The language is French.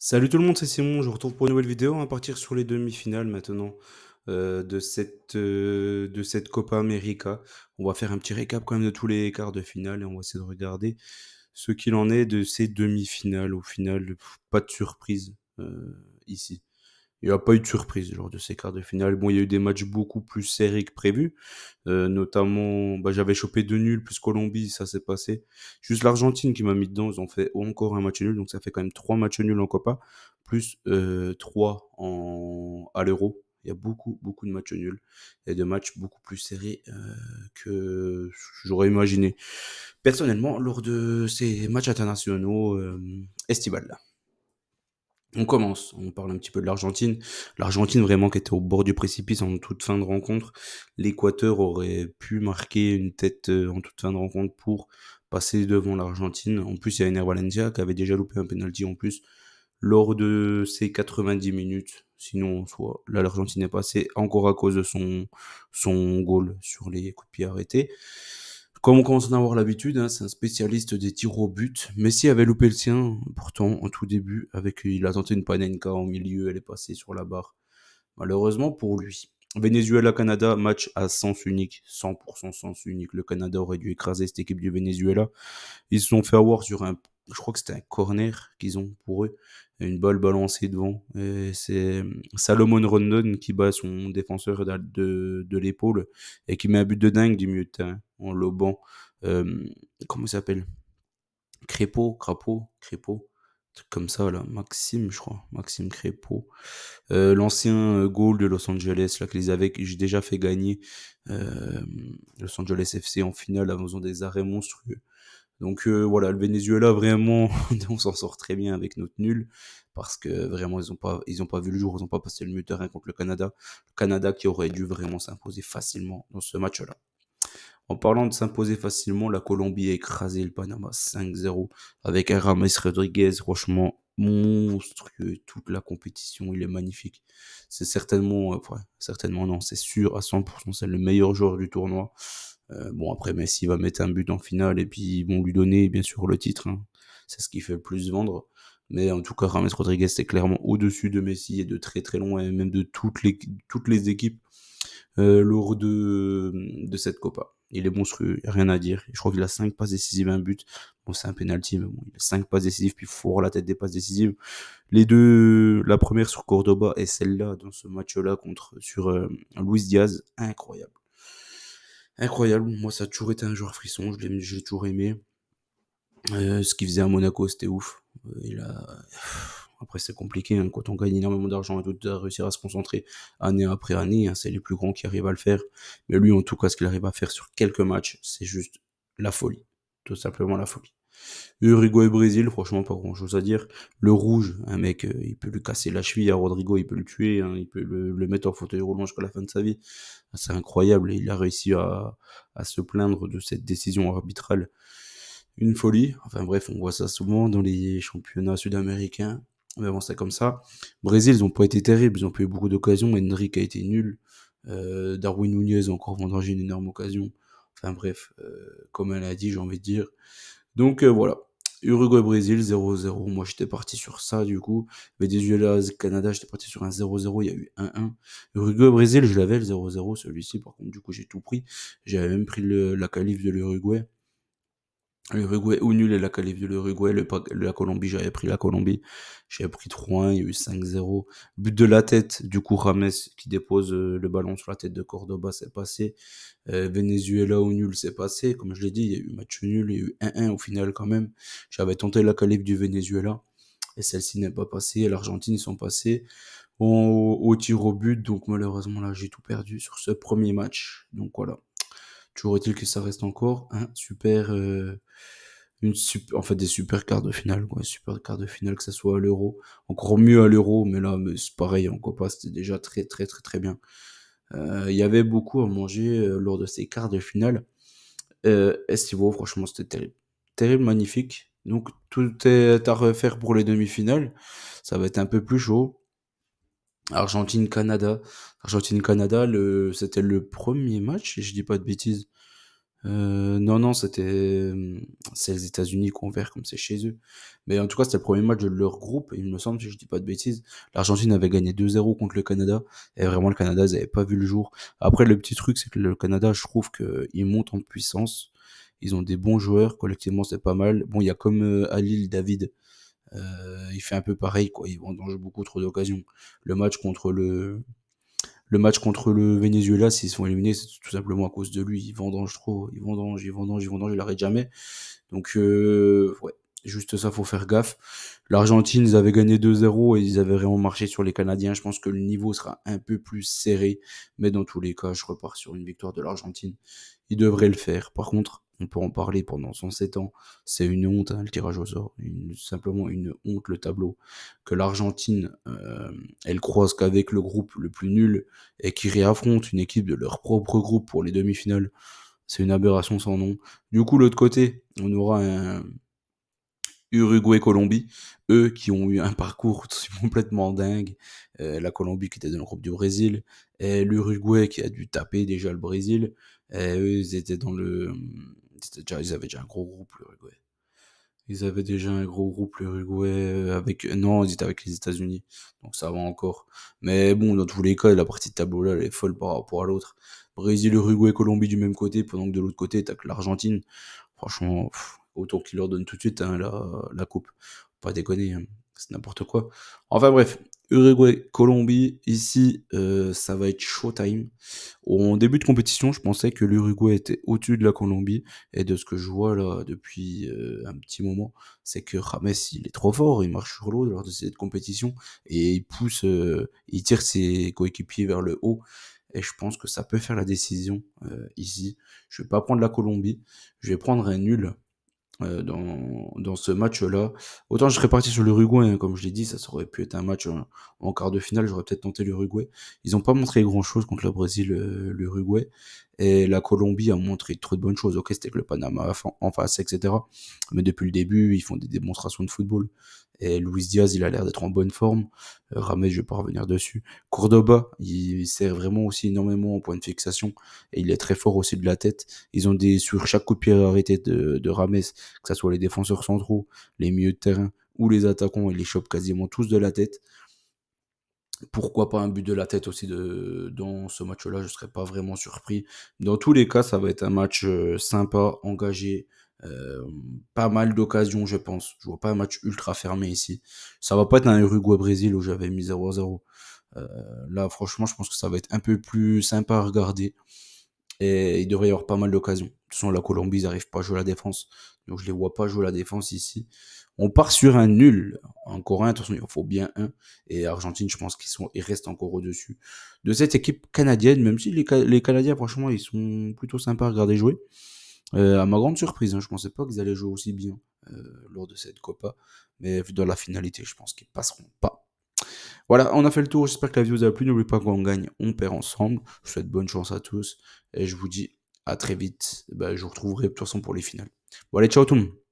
Salut tout le monde, c'est Simon, je vous retrouve pour une nouvelle vidéo. On va partir sur les demi-finales maintenant de cette Copa América. On va faire un petit récap quand même de tous les quarts de finale et on va essayer de regarder ce qu'il en est de ces demi-finales. Au final, pas de surprise ici. Il n'y a pas eu de surprise lors de ces quarts de finale. Bon, il y a eu des matchs beaucoup plus serrés que prévu. Notamment, bah, j'avais chopé 2 nuls plus Colombie, ça s'est passé. Juste l'Argentine qui m'a mis dedans, ils ont fait encore un match nul, donc ça fait quand même 3 matchs nuls en Copa, plus 3 à l'Euro. Il y a beaucoup, beaucoup de matchs nuls et de matchs beaucoup plus serrés que j'aurais imaginé. Personnellement, lors de ces matchs internationaux estivales. On commence, on parle un petit peu de l'Argentine. L'Argentine vraiment qui était au bord du précipice en toute fin de rencontre. L'Équateur aurait pu marquer une tête en toute fin de rencontre pour passer devant l'Argentine. En plus, il y a Ener Valencia qui avait déjà loupé un penalty en plus lors de ses 90 minutes. Sinon, soit là, l'Argentine est passée encore à cause de son goal sur les coups de pied arrêtés. Comme on commence à en avoir l'habitude, hein, c'est un spécialiste des tirs au but. Messi avait loupé le sien, pourtant, en tout début, il a tenté une panenka au milieu, elle est passée sur la barre. Malheureusement pour lui. Venezuela-Canada, match à sens unique, 100% sens unique. Le Canada aurait dû écraser cette équipe du Venezuela. Ils se sont fait avoir sur je crois que c'était un corner qu'ils ont pour eux, une balle balancée devant. Et c'est Salomon Rondon qui bat son défenseur de l'épaule et qui met un but de dingue du milieu de terrain en lobant. Euh, Comment il s'appelle? Crépeau, truc comme ça là, Maxime, je crois, Maxime Crépeau. L'ancien goal de Los Angeles, là, qu'ils avaient j'ai déjà fait gagner euh, Los Angeles FC en finale en faisant des arrêts monstrueux. Donc voilà, le Venezuela vraiment, on s'en sort très bien avec notre nul parce que vraiment ils ont pas vu le jour, ils ont pas passé le milieu de terrain contre le Canada. Le Canada qui aurait dû vraiment s'imposer facilement dans ce match-là. En parlant de s'imposer facilement, la Colombie a écrasé le Panama 5-0 avec un Rames Rodriguez, franchement monstrueux. Toute la compétition, il est magnifique. C'est certainement, ouais, certainement non, c'est sûr à 100%, c'est le meilleur joueur du tournoi. Bon, après, Messi va mettre un but en finale et puis ils vont lui donner, bien sûr, le titre, hein. C'est ce qui fait le plus vendre. Mais en tout cas, Rames Rodriguez, c'est clairement au-dessus de Messi et de très très loin, et même de toutes les équipes lors de cette Copa. Il est monstrueux, y a rien à dire. Je crois qu'il a 5 passes décisives, un but. Bon, c'est un penalty, mais bon, il a 5 passes décisives, puis fort la tête des passes décisives. Les deux, la première sur Cordoba et celle-là, dans ce match-là, sur Luis Diaz, incroyable. Incroyable, moi ça a toujours été un joueur frisson, j'ai toujours aimé. Ce qu'il faisait à Monaco, c'était ouf. Il a... Après, c'est compliqué, hein, quand on gagne énormément d'argent et tout, de réussir à se concentrer année après année, hein, c'est les plus grands qui arrivent à le faire. Mais lui, en tout cas, ce qu'il arrive à faire sur quelques matchs, c'est juste la folie. Tout simplement la folie. Uruguay-Brésil, franchement, pas grand chose à dire. Le rouge, un mec, il peut lui casser la cheville à Rodrigo, il peut le tuer, hein, il peut le mettre en fauteuil roulant jusqu'à la fin de sa vie. C'est incroyable, il a réussi à se plaindre de cette décision arbitrale. Une folie. Enfin bref, on voit ça souvent dans les championnats sud-américains. Mais bon, c'est comme ça. Brésil, ils ont pas été terribles, ils ont pas eu beaucoup d'occasions. Henrik a été nul. Darwin Nunez a encore vendangé une énorme occasion. Enfin bref, comme elle a dit, j'ai envie de dire. Donc voilà. Uruguay-Brésil 0-0. Moi j'étais parti sur ça du coup. Venezuela-Canada, j'étais parti sur un 0-0. Il y a eu 1-1. Uruguay-Brésil, je l'avais le 0-0 celui-ci. Par contre, du coup, j'ai tout pris. J'avais même pris la qualif de l'Uruguay. L'Uruguay ou nul et la qualif de l'Uruguay. La Colombie, j'avais pris la Colombie. J'avais pris 3-1, il y a eu 5-0. But de la tête, du coup, Rames qui dépose le ballon sur la tête de Cordoba, c'est passé. Venezuela au nul, c'est passé. Comme je l'ai dit, il y a eu match nul, il y a eu 1-1 au final quand même. J'avais tenté la qualif du Venezuela et celle-ci n'est pas passée. L'Argentine, ils sont passés au tir au but. Donc malheureusement, là, j'ai tout perdu sur ce premier match. Donc voilà. Toujours est-il que ça reste encore un super, en fait des super quarts de finale, quoi. Super quarts de finale, que ça soit à l'Euro. Encore mieux à l'Euro, mais là, mais c'est pareil, en Copa, c'était déjà très, très, très, très bien. Il y avait beaucoup à manger lors de ces quarts de finale. Estivo, franchement, c'était terrible. Terrible, magnifique. Donc, tout est à refaire pour les demi-finales. Ça va être un peu plus chaud. Argentine-Canada. Argentine-Canada, c'était le premier match, si je dis pas de bêtises. Non, non, c'est les États-Unis qui ont ouvert comme c'est chez eux. Mais en tout cas, c'était le premier match de leur groupe, il me semble, si je dis pas de bêtises. L'Argentine avait gagné 2-0 contre le Canada et vraiment le Canada, ils avaient pas vu le jour. Après, le petit truc, c'est que le Canada, je trouve qu'ils montent en puissance. Ils ont des bons joueurs, collectivement, c'est pas mal. Bon, il y a comme, Halil David, il fait un peu pareil, quoi, il vendange beaucoup trop d'occasions. Le match contre le le match contre le Venezuela, s'ils sont éliminés, c'est tout simplement à cause de lui. Il vendange trop, il vendange, il vendange, il vendange, il arrête jamais. Donc, ouais, juste ça, faut faire gaffe. L'Argentine, ils avaient gagné 2-0 et ils avaient vraiment marché sur les Canadiens. Je pense que le niveau sera un peu plus serré, mais dans tous les cas, je repars sur une victoire de l'Argentine. Ils devraient le faire. Par contre, on peut en parler pendant 107 ans. C'est une honte, hein, le tirage au sort. Simplement une honte, le tableau. Que l'Argentine, elle croise qu'avec le groupe le plus nul et qui réaffronte une équipe de leur propre groupe pour les demi-finales. C'est une aberration sans nom. Du coup, l'autre côté, on aura un Uruguay-Colombie, eux qui ont eu un parcours complètement dingue. La Colombie qui était dans le groupe du Brésil, et l'Uruguay qui a dû taper déjà le Brésil. Et eux, ils étaient dans le. Ils avaient déjà un gros groupe, l'Uruguay. Ils avaient déjà un gros groupe, l'Uruguay, avec. Non, ils étaient avec les États-Unis. Donc ça va encore. Mais bon, dans tous les cas, la partie de tableau là, elle est folle par rapport à l'autre. Brésil, Uruguay, Colombie du même côté, pendant que de l'autre côté, t'as que l'Argentine. Franchement, autant qu'ils leur donnent tout de suite, hein, la coupe. Pas déconner, hein, c'est n'importe quoi. Enfin bref, Uruguay, Colombie, ici, ça va être showtime. En début de compétition, je pensais que l'Uruguay était au-dessus de la Colombie, et de ce que je vois là depuis un petit moment, c'est que James, il est trop fort, il marche sur l'eau lors de cette compétition, et il pousse, il tire ses coéquipiers vers le haut, et je pense que ça peut faire la décision ici. Je vais pas prendre la Colombie, je vais prendre un nul dans ce match-là. Autant je serais parti sur l'Uruguay, hein, comme je l'ai dit, ça aurait pu être un match en quart de finale, j'aurais peut-être tenté l'Uruguay. Ils n'ont pas montré grand-chose contre le Brésil, l'Uruguay. Et la Colombie a montré trop de bonnes choses. Ok, c'était que le Panama en face, etc. Mais depuis le début, ils font des démonstrations de football. Et Luis Diaz, il a l'air d'être en bonne forme. Rames, je vais pas revenir dessus. Cordoba, il sert vraiment aussi énormément en point de fixation. Et il est très fort aussi de la tête. Ils ont sur chaque coup de pied arrêté de Rames, que ce soit les défenseurs centraux, les milieux de terrain ou les attaquants, ils les chopent quasiment tous de la tête. Pourquoi pas un but de la tête aussi dans ce match-là, je ne serais pas vraiment surpris. Dans tous les cas, ça va être un match sympa, engagé, euh, pas mal d'occasions, je pense. Je vois pas un match ultra fermé ici. Ça va pas être un Uruguay-Brésil où j'avais mis 0-0. Euh, Là, franchement, je pense que ça va être un peu plus sympa à regarder. Et il devrait y avoir pas mal d'occasions. De toute façon, la Colombie, ils n'arrivent pas à jouer la défense. Donc, je les vois pas jouer la défense ici. On part sur un nul. Encore un, de toute façon, il en faut bien un. Et Argentine, je pense ils restent encore au-dessus de cette équipe canadienne, même si les Canadiens, franchement, ils sont plutôt sympas à regarder jouer. À ma grande surprise, hein, je pensais pas qu'ils allaient jouer aussi bien lors de cette Copa. Mais vu dans la finalité, je pense qu'ils passeront pas. Voilà, on a fait le tour. J'espère que la vidéo vous a plu. N'oubliez pas qu'on gagne, on perd ensemble. Je vous souhaite bonne chance à tous. Et je vous dis à très vite. Bah, je vous retrouverai de toute façon pour les finales. Bon, allez, ciao tout le monde.